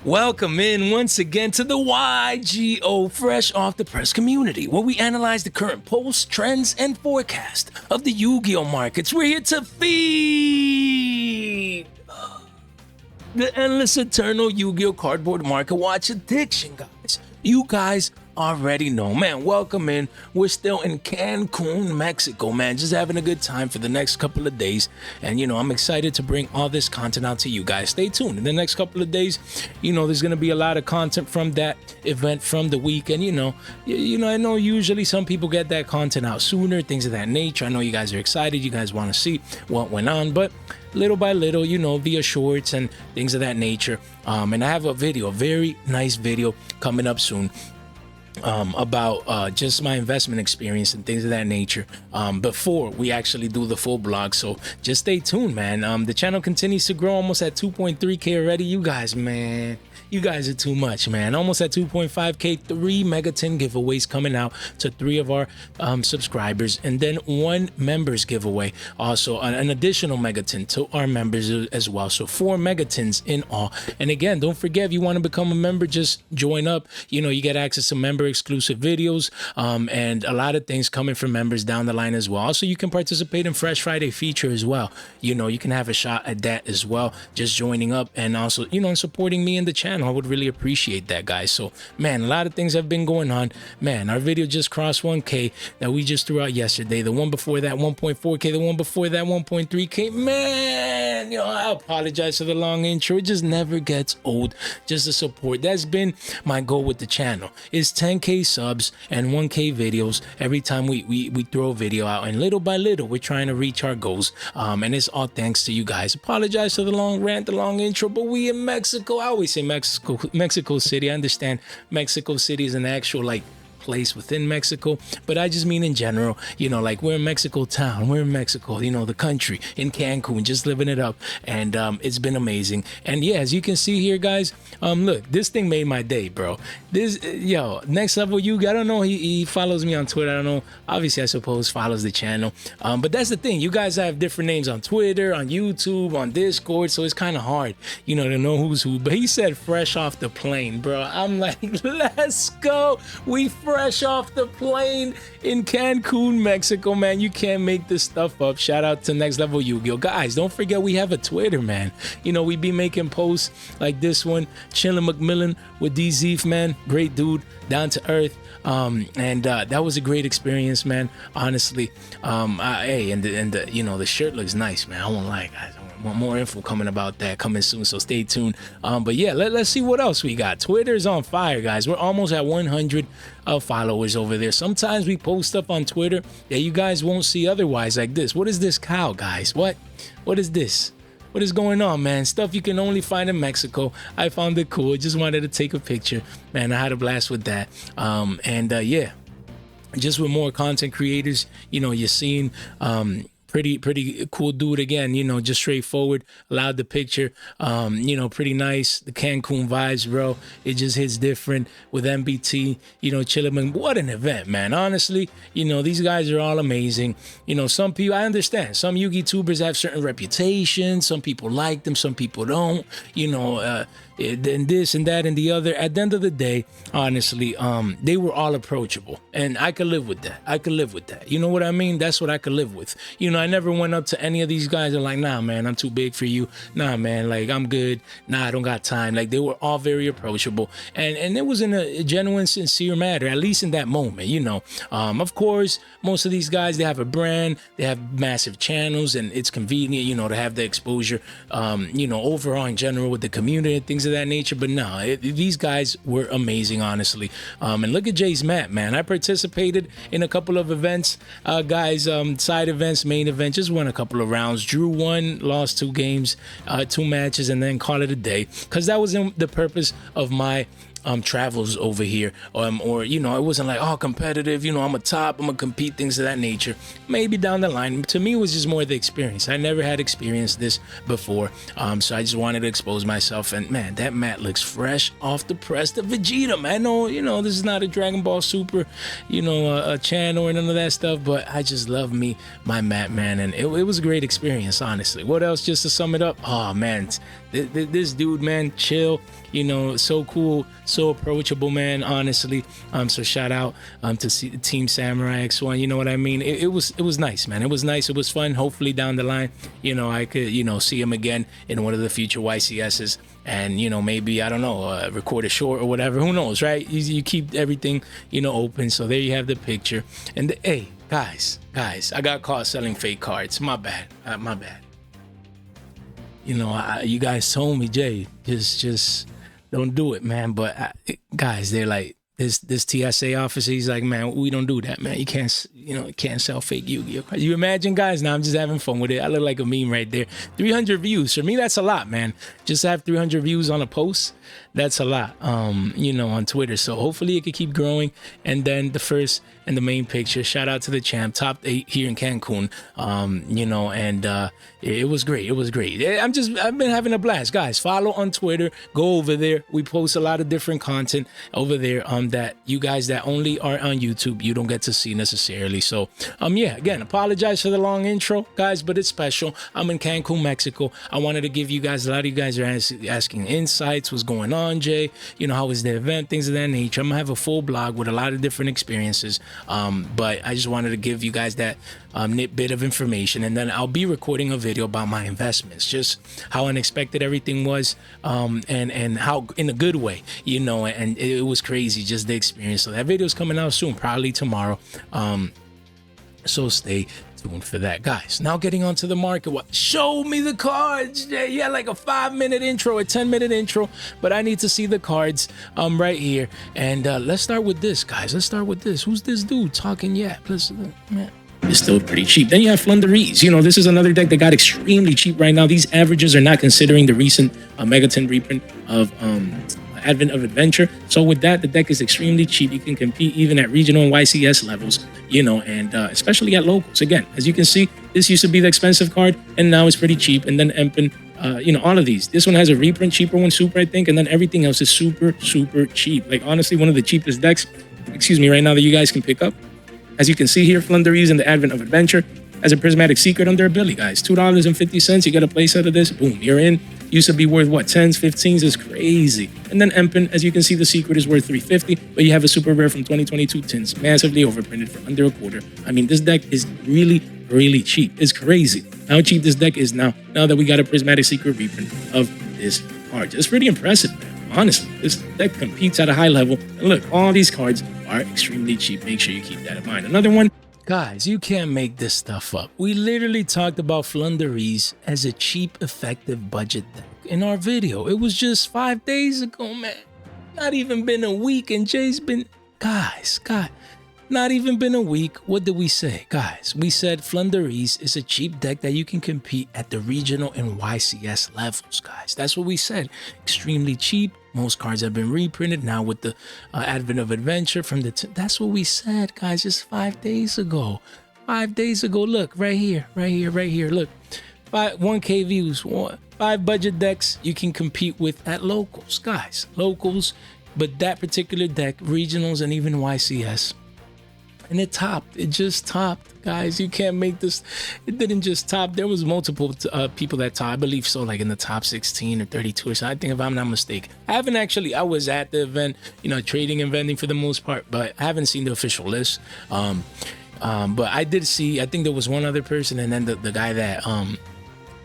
Welcome in once again to the YGO Fresh Off the Press community, where we analyze the current posts, trends, and forecast of the Yu-Gi-Oh markets. We're here to feed the endless eternal Yu-Gi-Oh cardboard market watch addiction, guys. You guys already know, man. Welcome in. We're still in Cancun, Mexico, man. Just having a good time for the next couple of days. And, I'm excited to bring all this content out to you guys. Stay tuned. In the next couple of days, there's going to be a lot of content from that event, from the weekend. I know usually some people get that content out sooner, things of that nature. I know you guys are excited. You guys want to see what went on, but little by little, via shorts and things of that nature. And I have a very nice video coming up soon about just my investment experience and things of that nature before we actually do the full blog. So just stay tuned, man. The channel continues to grow, almost at 2.3k already. You guys, man, you guys are too much, man. Almost at 2.5k, 3 Megaton giveaways coming out to 3 of our subscribers, and then 1 members giveaway, also an additional Megaton to our members as well. So 4 Megatons in all. And again, don't forget, if you want to become a member, just join up. You get access to member exclusive videos and a lot of things coming from members down the line as well. Also, you can participate in Fresh Friday feature as well. You can have a shot at that as well, just joining up and also supporting me in the channel. I would really appreciate that, guys. So, man, a lot of things have been going on. Man, our video just crossed 1k that we just threw out yesterday. The one before that, 1.4k. The one before that, 1.3k. Man, I apologize for the long intro. It just never gets old. Just the support. That's been my goal with the channel, is 10k subs and 1k videos every time we throw a video out. And little by little, we're trying to reach our goals. And it's all thanks to you guys. Apologize for the long rant, the long intro, but we in Mexico. I always say Mexico City. I understand Mexico City is an actual place within Mexico, but I just mean in general, we're in Mexico town, we're in Mexico, the country, in Cancun, just living it up. And it's been amazing. And yeah, as you can see here, guys, look, this thing made my day, bro. This Next Level Yugi, I don't know, he follows me on Twitter. I don't know, obviously I suppose follows the channel, but that's the thing, you guys have different names on Twitter, on YouTube, on Discord, so it's kind of hard to know who's who. But he said fresh off the plane, bro. I'm like, let's go. We fresh off the plane in Cancun, Mexico, man. You can't make this stuff up. Shout out to Next Level Yu-Gi-Oh. Guys, don't forget we have a Twitter, man. We be making posts like this one, Chillin' McMillan with DZ, man. Great dude, down to earth. And that was a great experience, man. Honestly, hey, and the shirt looks nice, man. I won't lie, guys. More info coming about that coming soon, so stay tuned. But yeah, let's see what else we got. Twitter's on fire, guys. We're almost at 100 followers over there. Sometimes we post stuff on Twitter that you guys won't see otherwise, like this. What is this cow, guys? What is this? What is going on, man? Stuff you can only find in Mexico. I found it cool. Just wanted to take a picture, man. I had a blast with that. Yeah, just with more content creators, you're seeing pretty cool dude again, just straightforward, allowed the picture, pretty nice. The Cancun vibes, bro, it just hits different with MBT, Chillin'. What an event, man. Honestly, these guys are all amazing. Some people, I understand, some Yugi tubers have certain reputations, some people like them, some people don't, and this and that and the other. At the end of the day, honestly, they were all approachable, and I could live with that. You know what I mean? That's what I could live with. I never went up to any of these guys and like, nah, man, I'm too big for you. Nah, man, I'm good. Nah, I don't got time. They were all very approachable, and it was in a genuine, sincere matter, at least in that moment. Of course, most of these guys, they have a brand, they have massive channels, and it's convenient, to have the exposure, overall in general with the community and things of that nature. But no, these guys were amazing, honestly. And look at Jay's map, man. I participated in a couple of events, guys, side events, main event, just won a couple of rounds, drew 1, lost 2 games, 2 matches, and then call it a day, because that was in the purpose of my travels over here, or it wasn't like, oh, competitive, I'm a top, I'm gonna compete, things of that nature. Maybe down the line. To me, it was just more the experience. I never had experienced this before, so I just wanted to expose myself. And man, that mat looks fresh off the press. The Vegeta, man. No, this is not a Dragon Ball Super, a channel or none of that stuff, but I just love my mat, man, and it was a great experience, honestly. What else, just to sum it up? Oh man, This dude, man, chill, you know, so cool, so approachable, man, honestly. So shout out to Team Samurai X1, you know what I mean? It was nice, man. It was nice. It was fun. Hopefully down the line, you know, I could, you know, see him again in one of the future YCSs, and, you know, maybe, I don't know, record a short or whatever. Who knows, right? You keep everything, you know, open. So there you have the picture. And hey, guys, I got caught selling fake cards. My bad. You know, you guys told me, Jay, just don't do it, man. But guys, they're like, this TSA officer, he's like, man, we don't do that, man. You can't sell fake Yu-Gi-Oh. You imagine, guys? Now I'm just having fun with it. I look like a meme right there. 300 views. For me, that's a lot, man. Just to have 300 views on a post, that's a lot, you know, on Twitter. So hopefully it could keep growing. And then the first and the main picture, shout out to the champ, top 8 here in Cancun, you know, and it was great. It was great. I've been having a blast, guys. Follow on Twitter, go over there. We post a lot of different content over there that you guys that only are on YouTube, you don't get to see necessarily. So yeah, again, apologize for the long intro, guys, but it's special. I'm in Cancun, Mexico. I wanted to give you guys, a lot of you guys are asking insights, what's going on, Jay, you know, how was the event, things of that nature. I'm gonna have a full blog with a lot of different experiences, but I just wanted to give you guys that bit of information, and then I'll be recording a video about my investments, just how unexpected everything was, and how in a good way, you know, and it was crazy, just the experience. So that video is coming out soon, probably tomorrow, so stay tuned for that, guys. Now getting onto the market. What? Show me the cards. Yeah, like a 5-minute intro, a 10-minute intro, but I need to see the cards right here. And let's start with this, guys. Let's start with this. Who's this dude talking? Yeah, listen, man. It's still pretty cheap. Then you have Flunderies. You know, this is another deck that got extremely cheap right now. These averages are not considering the recent Megaton reprint of Advent of Adventure. So with that, the deck is extremely cheap. You can compete even at regional and YCS levels, you know, and especially at locals. Again, as you can see, this used to be the expensive card, and now it's pretty cheap. And then Empen, you know, all of these. This one has a reprint, cheaper one, super, I think, and then everything else is super, super cheap. Like, honestly, one of the cheapest decks, excuse me, right now that you guys can pick up. As you can see here, Flunderies and the Advent of Adventure has a prismatic secret on their ability, guys. $2.50. You get a playset of this. Boom, you're in. Used to be worth what, 10s, 15s? Is crazy. And then Empen, as you can see, the secret is worth $3.50, but you have a super rare from 2022 tins, massively overprinted for under a quarter. I mean, this deck is really, really cheap. It's crazy how cheap this deck is now that we got a prismatic secret reprint of this card. It's pretty impressive, man. Honestly, this deck competes at a high level. And look, all these cards are extremely cheap. Make sure you keep that in mind. Another one. Guys, you can't make this stuff up. We literally talked about Flunderies as a cheap, effective budget deck in our video. It was just 5 days ago, man. Not even been a week, and Jay's been... Guys, not even been a week. What did we say? Guys, we said Flunderies is a cheap deck that you can compete at the regional and YCS levels, guys. That's what we said. Extremely cheap. Most cards have been reprinted now with the Advent of Adventure from the... That's what we said, guys, just 5 days ago. 5 days ago. Look, right here. Look, 1K views, 5 budget decks you can compete with at locals, guys. Locals, but that particular deck, regionals and even YCS. And it topped. It just topped, guys. You can't make this. It didn't just top. There was multiple people that topped. I believe so, like in the top 16 or 32 or something. I think, if I'm not mistaken. I was at the event, you know, trading and vending for the most part, but I haven't seen the official list. But I did see, I think there was one other person, and then the guy that,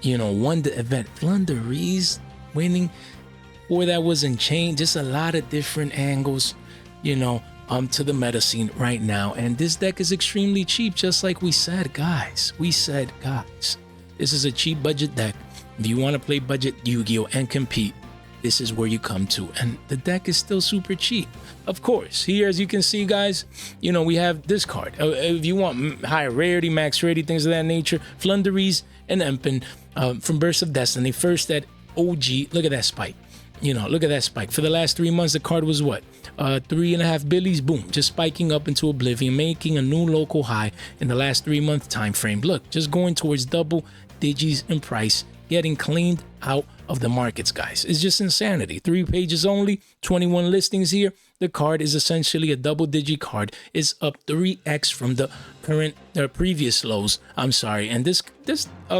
you know, won the event. Flunderies winning, or that was Unchained. Just a lot of different angles, you know, to the meta scene right now. And this deck is extremely cheap, just like we said, guys. This is a cheap budget deck. If you want to play budget Yu-Gi-Oh and compete, this is where you come to. And the deck is still super cheap. Of course, here, as you can see, guys, you know, we have this card. If you want higher rarity, max rarity, things of that nature, Flunderies and Empen from Burst of Destiny. First at OG, look at that spike. You know, look at that spike. For the last 3 months, the card was what? 3.5 billies, boom, just spiking up into oblivion, making a new local high in the last 3 month time frame. Look, just going towards double digits in price getting cleaned out of the markets, guys. It's just insanity. 3 pages only, 21 listings here. The card is essentially a double-digit card. It's up 3x from the previous lows. I'm sorry. And this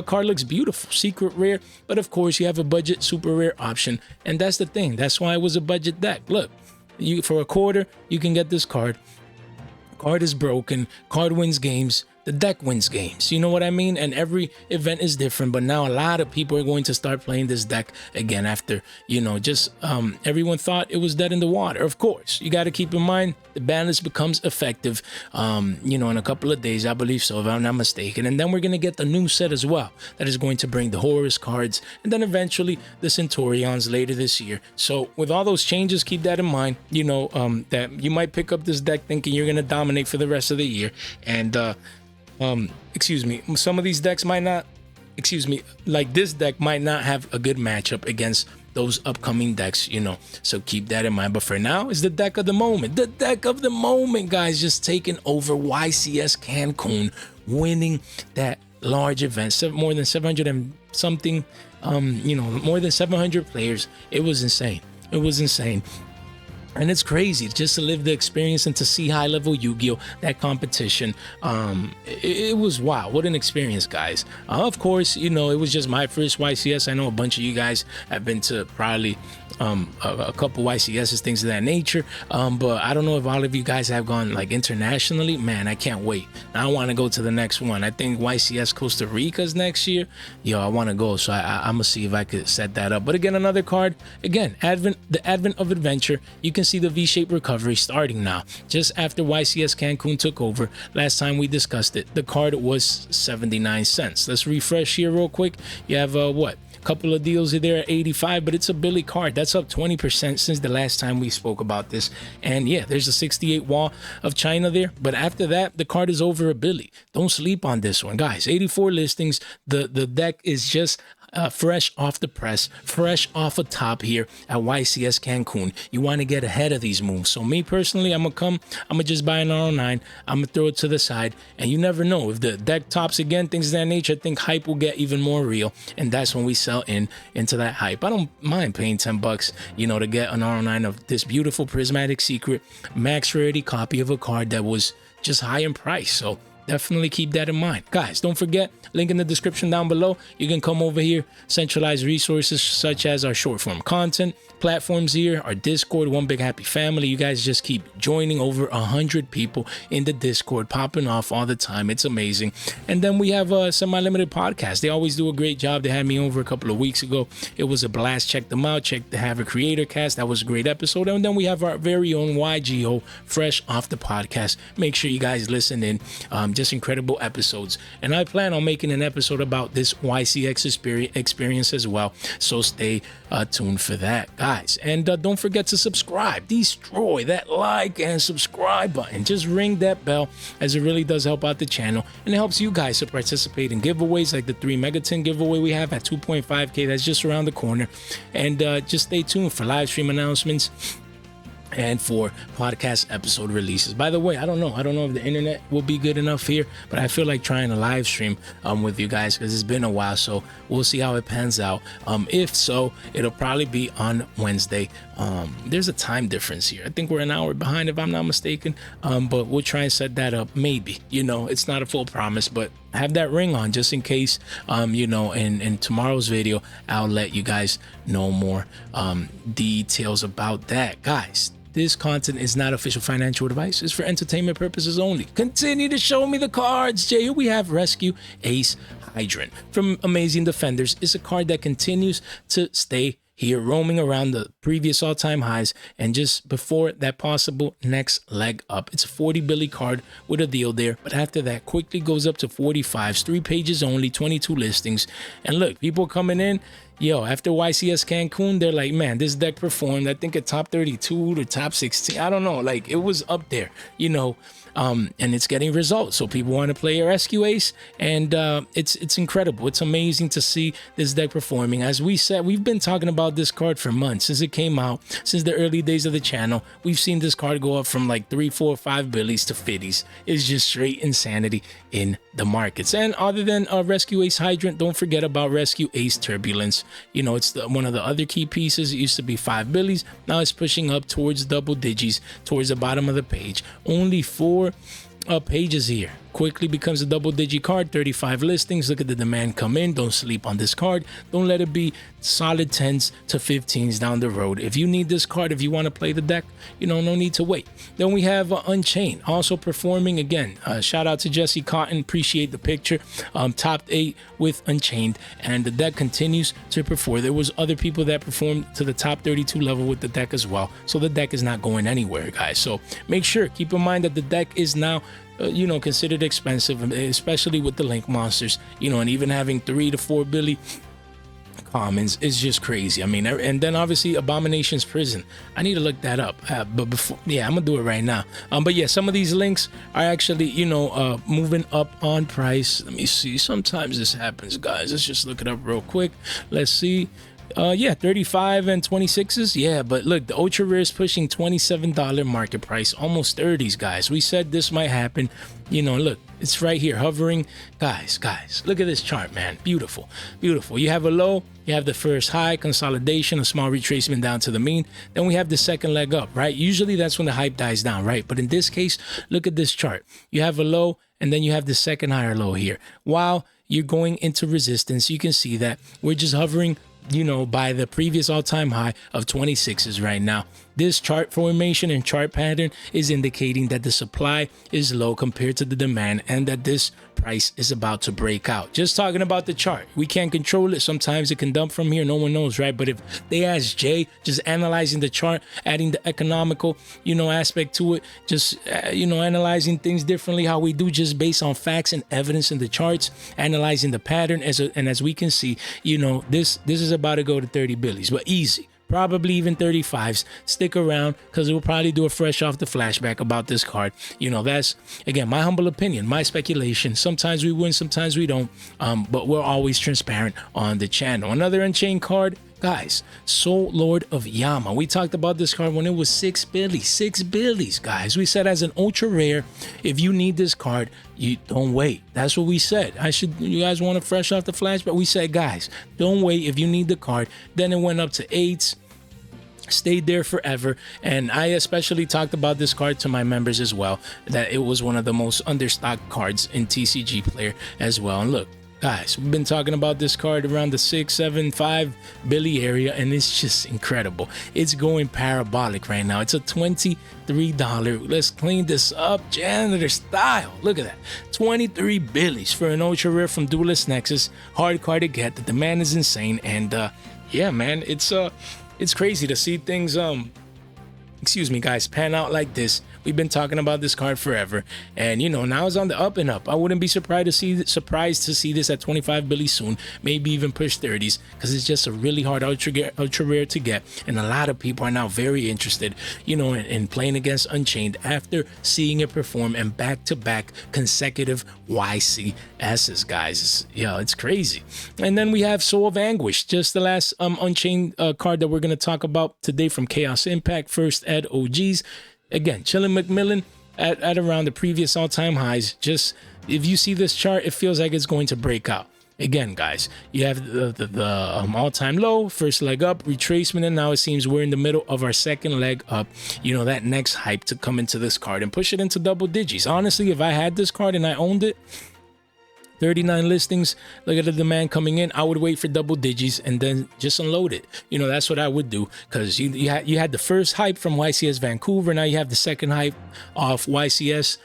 card looks beautiful, secret rare. But of course, you have a budget super rare option, and that's the thing. That's why it was a budget deck. Look, for a quarter, you can get this card. Card is broken. Card wins games. The deck wins games. You know what I mean? And every event is different. But now a lot of people are going to start playing this deck again after, you know, just everyone thought it was dead in the water. Of course, you got to keep in mind the Banlist becomes effective, you know, in a couple of days, I believe so, if I'm not mistaken. And then we're going to get the new set as well that is going to bring the Horus cards and then eventually the Centurions later this year. So with all those changes, keep that in mind, you know, that you might pick up this deck thinking you're going to dominate for the rest of the year. And, excuse me, some of these decks might not, like this deck might not have a good matchup against those upcoming decks, you know, so keep that in mind. But for now, it's the deck of the moment. The deck of the moment, guys, just taking over YCS Cancun, winning that large event, more than 700 and something, you know, more than 700 players. It was insane. It was insane. And it's crazy just to live the experience and to see high-level Yu-Gi-Oh! That competition. It was wow. What an experience, guys. Of course, you know, it was just my first YCS. I know a bunch of you guys have been to probably a couple YCSs, things of that nature. But I don't know if all of you guys have gone like internationally. Man, I can't wait. I want to go to the next one. I think YCS Costa Rica's next year. Yo, I want to go. So I'm going to see if I could set that up. But again, another card. Again, the advent of adventure. You can see the V-shaped recovery starting now. Just after YCS Cancun took over, last time we discussed it, the card was 79 cents. Let's refresh here real quick. You have what? Couple of deals there at 85, but it's a Billy card. That's up 20% since the last time we spoke about this. And yeah, there's a 68 wall of China there, but after that the card is over a Billy. Don't sleep on this one, guys. 84 listings. The deck is just fresh off the press, fresh off a top here at YCS Cancun. You want to get ahead of these moves. So me personally, I'm gonna just buy an R09. I'm gonna throw it to the side, and you never know if the deck tops again, things of that nature. I think hype will get even more real, and that's when we sell into that hype. I don't mind paying $10, you know, to get an R09 of this beautiful prismatic secret max rarity copy of a card that was just high in price. So definitely keep that in mind. Guys, don't forget, link in the description down below. You can come over here, centralized resources such as our short form content, platforms here, our Discord, one big happy family. You guys just keep joining. Over 100 people in the Discord, popping off all the time. It's amazing. And then we have a semi-limited podcast. They always do a great job. They had me over a couple of weeks ago. It was a blast. Check them out. Check the Have a Creator cast. That was a great episode. And then we have our very own Yugioh, fresh off the podcast. Make sure you guys listen in. Just incredible episodes. And I plan on making an episode about this YCX experience as well. So stay tuned for that, guys. And don't forget to subscribe. Destroy that like and subscribe button. Just ring that bell, as it really does help out the channel. And it helps you guys to participate in giveaways like the 3 Megaton giveaway we have at 2.5K. That's just around the corner. And just stay tuned for live stream announcements and for podcast episode releases. By the way, I don't know if the internet will be good enough here, but I feel like trying to live stream with you guys because it's been a while, so we'll see how it pans out. If so, it'll probably be on Wednesday. There's a time difference here. I think we're an hour behind if I'm not mistaken, but we'll try and set that up. Maybe, you know, it's not a full promise, but have that ring on just in case. You know, in tomorrow's video I'll let you guys know more details about that. Guys, this content is not official financial advice. It's for entertainment purposes only. Continue to show me the cards, Jay. Here we have Rescue Ace Hydrant from Amazing Defenders. It's a card that continues to stay here, roaming around the previous all-time highs and just before that possible next leg up. It's a 40 Billy card with a deal there, but after that quickly goes up to 45s, 3 pages only, 22 listings. And look, people coming in, yo, after YCS Cancun, they're like, man, this deck performed, I think at top 32 to top 16. I don't know, like it was up there, you know. And it's getting results. So people want to play a Rescue Ace, and it's incredible. It's amazing to see this deck performing. As we said, we've been talking about this card for months since it came out, since the early days of the channel. We've seen this card go up from like 3, 4, 5 billies to 50s. It's just straight insanity in the markets. And other than Rescue Ace Hydrant, don't forget about Rescue Ace Turbulence. You know, it's one of the other key pieces. It used to be 5 billies. Now it's pushing up towards double digits, towards the bottom of the page. Only 4 pages here. Quickly becomes a double digit card. 35 listings. Look at the demand come in. Don't sleep on this card. Don't let it be solid 10s to 15s down the road. If you need this card, if you want to play the deck, you know, no need to wait. Then we have Unchained also performing again. Shout out to Jesse Cotton. Appreciate the picture. Top 8 with Unchained, and the deck continues to perform. There was other people that performed to the top 32 level with the deck as well. So the deck is not going anywhere, guys. So make sure, keep in mind that the deck is now you know, considered expensive, especially with the link monsters, you know, and even having 3 to 4 billy commons is just crazy. I mean, and then obviously Abomination's Prison. I need to look that up, but before, yeah, I'm gonna do it right now. But yeah, some of these links are actually, you know, moving up on price. Let me see. Sometimes this happens, guys. Let's just look it up real quick. Let's see. Yeah, 35 and 26s. Yeah, but look, the ultra rare is pushing $27 market price, almost 30s, guys. We said this might happen. You know, look, it's right here hovering. Guys, look at this chart, man. Beautiful, beautiful. You have a low, you have the first high, consolidation, a small retracement down to the mean. Then we have the second leg up, right? Usually that's when the hype dies down, right? But in this case, look at this chart. You have a low, and then you have the second higher low here. While you're going into resistance, you can see that we're just hovering, you know, by the previous all-time high of 26s right now. This chart formation and chart pattern is indicating that the supply is low compared to the demand, and that this price is about to break out. Just talking about the chart, we can't control it. Sometimes it can dump from here, no one knows, right? But if they ask Jay, just analyzing the chart, adding the economical, you know, aspect to it, just you know, analyzing things differently, how we do, just based on facts and evidence in the charts, analyzing the pattern, and as we can see, you know, this is about to go to 30 billies, but easy. Probably even 35s. Stick around, because we'll probably do a fresh off the flashback about this card. You know, that's, again, my humble opinion, my speculation. Sometimes we win, sometimes we don't, but we're always transparent on the channel. Another Unchained card, guys, Soul Lord of Yama. We talked about this card when it was 6 billies, guys. We said as an ultra rare, if you need this card, you don't wait. That's what we said. You guys want to fresh off the flashback? We said, guys, don't wait if you need the card. Then it went up to 8s, stayed there forever. And I especially talked about this card to my members as well, that it was one of the most understocked cards in TCG Player as well. And look, guys, we've been talking about this card around the 6, 7, 5 billy area, and it's just incredible. It's going parabolic right now. It's a $23. Let's clean this up, janitor style. Look at that. 23 billies for an ultra rare from Duelist Nexus. Hard card to get. The demand is insane, and yeah, man, it's crazy to see things excuse me, guys, pan out like this. We've been talking about this card forever, and you know, now it's on the up and up. I wouldn't be surprised to see this at 25 billies soon, maybe even push 30s, because it's just a really hard ultra rare to get, and a lot of people are now very interested, you know, in playing against Unchained after seeing it perform in back-to-back consecutive YCSs, guys. Yeah, it's crazy. And then we have Soul of Anguish, just the last Unchained card that we're going to talk about today from Chaos Impact. First Ed OGs. Again, Chillin' McMillan at around the previous all-time highs. Just, if you see this chart, it feels like it's going to break out. Again, guys, you have the all-time low, first leg up, retracement, and now it seems we're in the middle of our second leg up. You know, that next hype to come into this card and push it into double digits. Honestly, if I had this card and I owned it, 39 listings, look at the demand coming in, I would wait for double digits and then just unload it. You know, that's what I would do, because you had the first hype from YCS Vancouver. Now you have the second hype off YCS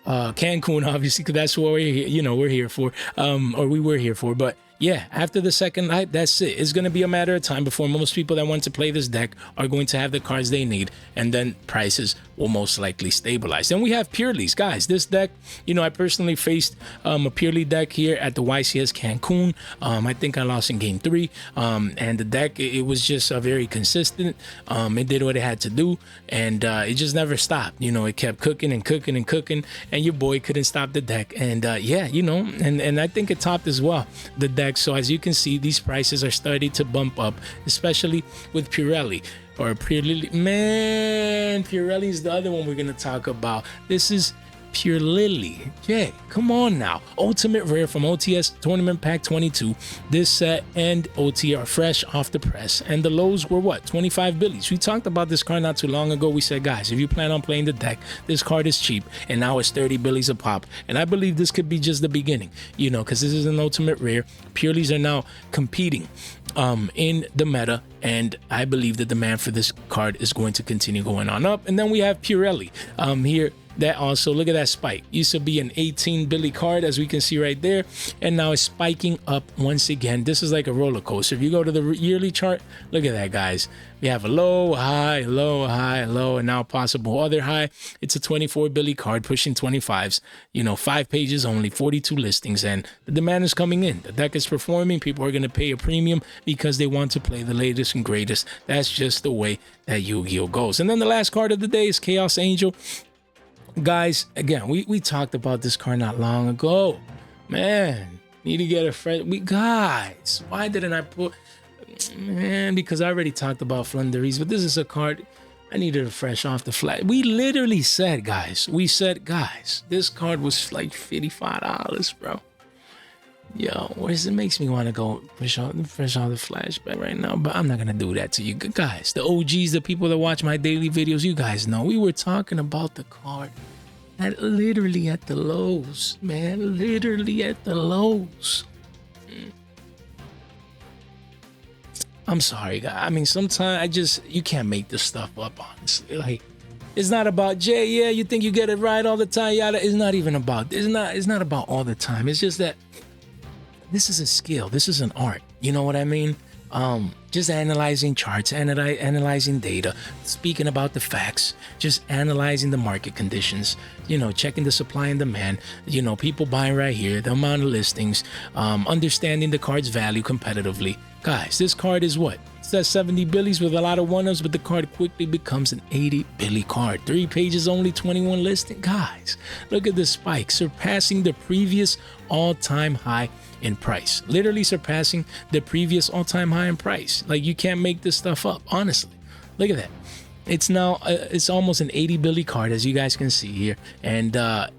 Cancun, obviously, because that's what we're here for, or we were here for. But yeah, after the second hype, that's it. It's going to be a matter of time before most people that want to play this deck are going to have the cards they need, and then prices will most likely stabilize. Then we have Purrely's. Guys, this deck, you know, I personally faced a Purrely deck here at the YCS Cancun. I think I lost in game 3, and the deck, it was just very consistent. It did what it had to do, and it just never stopped. You know, it kept cooking and cooking and cooking, and your boy couldn't stop the deck. And yeah, you know, and I think it topped as well, the deck. So as you can see, these prices are starting to bump up, especially with Purrely. Or Purrely, man, Purrely is the other one we're gonna talk about. This is Purrely. Jay, come on now. Ultimate Rare from OTS Tournament Pack 22. This set and OT are fresh off the press. And the lows were what? 25 billies. We talked about this card not too long ago. We said, guys, if you plan on playing the deck, this card is cheap. And now it's 30 billies a pop. And I believe this could be just the beginning, you know, because this is an Ultimate Rare. Purrelys are now competing in the meta, and I believe the demand for this card is going to continue going on up. And then we have Purrely here. That also, look at that spike. Used to be an 18 billy card, as we can see right there, and now it's spiking up once again. This is like a roller coaster. If you go to the yearly chart, look at that, guys. We have a low, high, low, high, low, and now possible other high. It's a 24 billy card pushing 25s, you know, 5 pages only, 42 listings, and the demand is coming in. The deck is performing. People are going to pay a premium because they want to play the latest and greatest. That's just the way that Yu-Gi-Oh goes. And then the last card of the day is Chaos Angel. Guys, again, we talked about this card not long ago. Man, need to get a fresh. Guys, why didn't I put? Man, because I already talked about Flunderies, but this is a card I needed a fresh off the flat. We literally said, guys, this card was like $55, bro. Yo, it makes me want to go fresh off the flashback right now, but I'm not gonna do that to you guys. The OGs, the people that watch my daily videos, you guys know we were talking about the card at literally at the lows, man. Literally at the lows. I'm sorry, guys. I mean, sometimes you can't make this stuff up, honestly. Like, it's not about Jay. Yeah, you think you get it right all the time. Yada. It's not even about. It's not about all the time. It's just that this is a skill. This is an art. You know what I mean? Just analyzing charts, analyzing data, speaking about the facts, just analyzing the market conditions, you know, checking the supply and demand, you know, people buying right here, the amount of listings, understanding the card's value competitively. Guys, this card is what? It says 70 billies with a lot of one-ups, but the card quickly becomes an 80 billy card. 3 pages only, 21 listing. Guys, look at this spike, surpassing the previous all-time high in price. Literally surpassing the previous all-time high in price. Like, you can't make this stuff up, honestly. Look at that. It's now it's almost an 80 billy card, as you guys can see here, and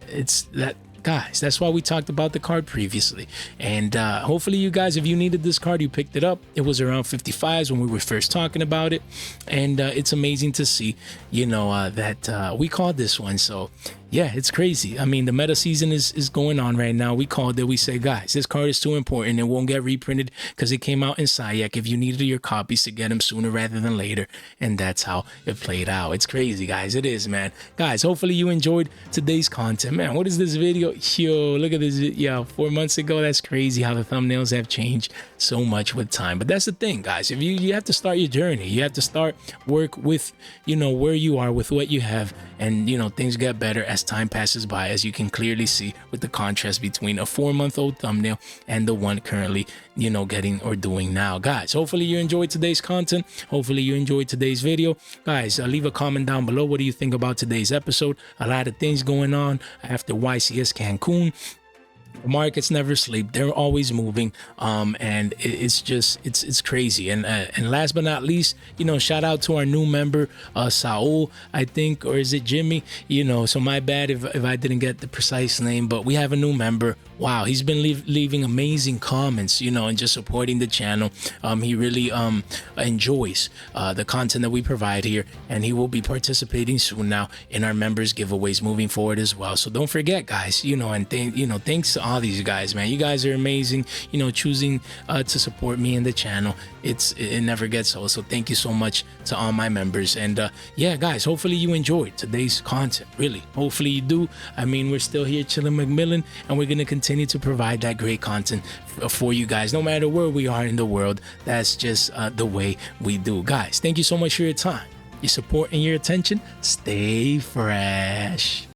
it's that. Guys, that's why we talked about the card previously. And hopefully you guys, if you needed this card, you picked it up. It was around 55s when we were first talking about it. And it's amazing to see, you know, that we called this one. So yeah, it's crazy. I mean, the meta season is going on right now. We called it. We say, guys, this card is too important. It won't get reprinted because it came out in SIAC. If you needed your copies to get them sooner rather than later. And that's how it played out. It's crazy, guys. It is, man. Guys, hopefully you enjoyed today's content. Man, what is this video? Yo, look at this. Yeah, 4 months ago. That's crazy how the thumbnails have changed so much with time. But that's the thing, guys. If you have to start your journey. You have to start work with, you know, where you are with what you have. And, you know, things get better as time passes by, as you can clearly see with the contrast between a 4-month-old thumbnail and the one currently, you know, getting or doing now. Guys, hopefully you enjoyed today's content. Hopefully you enjoyed today's video. Guys, leave a comment down below. What do you think about today's episode? A lot of things going on after YCS Cancun. The markets never sleep. They're always moving, and it's just it's crazy. And last but not least, you know, shout out to our new member, Saul, I think, or is it Jimmy? You know, so my bad if I didn't get the precise name, but we have a new member. Wow, he's been leaving amazing comments, you know, and just supporting the channel. He really enjoys the content that we provide here, and he will be participating soon now in our members giveaways moving forward as well. So don't forget, guys, you know, and thanks to all these guys, man. You guys are amazing. You know, choosing to support me and the channel. It never gets old. So thank you so much to all my members. And yeah, guys, hopefully you enjoyed today's content. Really, hopefully you do. I mean, we're still here chilling Macmillan, and we're gonna continue to provide that great content for you guys, no matter where we are in the world. That's just the way we do. Guys, thank you so much for your time, your support, and your attention. Stay fresh.